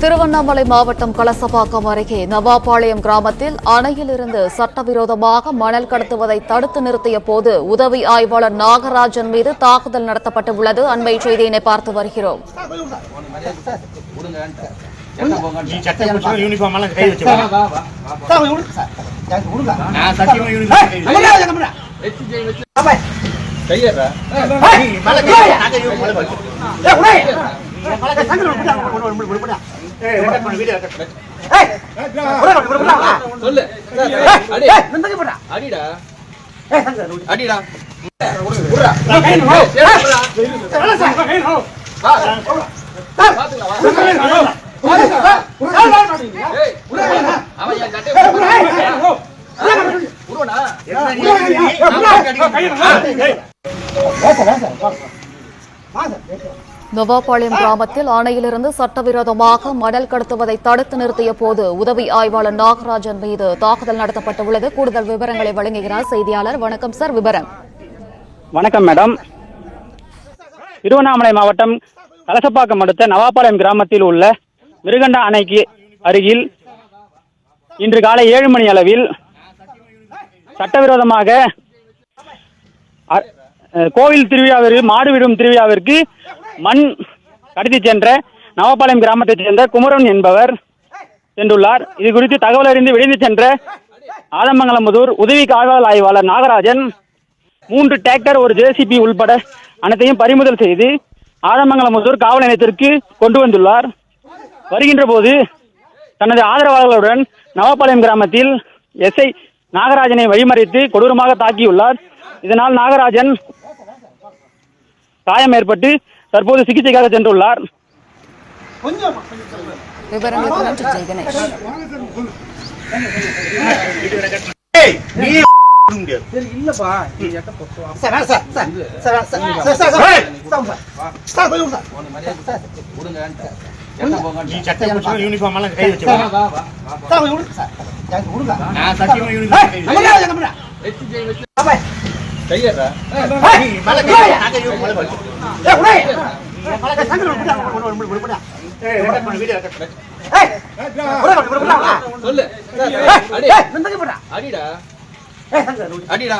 திருவண்ணாமலை மாவட்டம் கலசபாக்கம் அருகே நவாபாளையம் கிராமத்தில் அணையிலிருந்து சட்டவிரோதமாக மணல் கடத்துவதை தடுத்து நிறுத்திய போது உதவி ஆய்வாளர் நாகராஜன் மீது தாக்குதல் நடத்தப்பட்டுள்ளது. அண்மை செய்தியினை பார்த்து வருகிறோம். நவாபாளையம் கிராமத்தில் அணையிலிருந்து சட்டவிரோதமாக மணல் கடத்துவதை தடுத்து நிறுத்திய போது உதவி ஆய்வாளர் நாகராஜன் மீது தாக்குதல் நடத்தப்பட்டுள்ளது. கூடுதல் விவரங்களை வழங்குகிறார் செய்தியாளர். வணக்கம் சார், விவரம். வணக்கம் மேடம். திருவண்ணாமலை மாவட்டம் கலசப்பாக்கம் அடுத்த நவாபாளையம் கிராமத்தில் உள்ள மிருகண்டா அணைக்கு அருகில் இன்று காலை 7 மணி அளவில் சட்டவிரோதமாக கோவில் திருவிழாவிற்கு மாடுவிடும் திருவிழாவிற்கு மண் கடத்தி சென்ற நவாபாளையம் கிராமத்தைச் சேர்ந்த குமரன் என்பவர் சென்றுள்ளார். இது குறித்து தகவல் அறிந்து விரைந்து சென்ற ஆலமங்கலம்புதூர் உதவி காவல் ஆய்வாளர் நாகராஜன் 3 டிராக்டர், ஒரு ஜேசிபி உள்பட அனைத்தையும் பறிமுதல் செய்து ஆலமங்கலம்புதூர் காவல் நிலையத்திற்கு கொண்டு வந்துள்ளார். வருகின்ற போது தனது ஆதரவாளர்களுடன் நவாபாளையம் கிராமத்தில் எஸ்ஐ நாகராஜனை வழிமறித்து கொடூரமாக தாக்கியுள்ளார். இதனால் நாகராஜன் காயம் ஏற்பட்டு தற்போது சிகிச்சைக்காக சென்றுள்ளார். அடிடா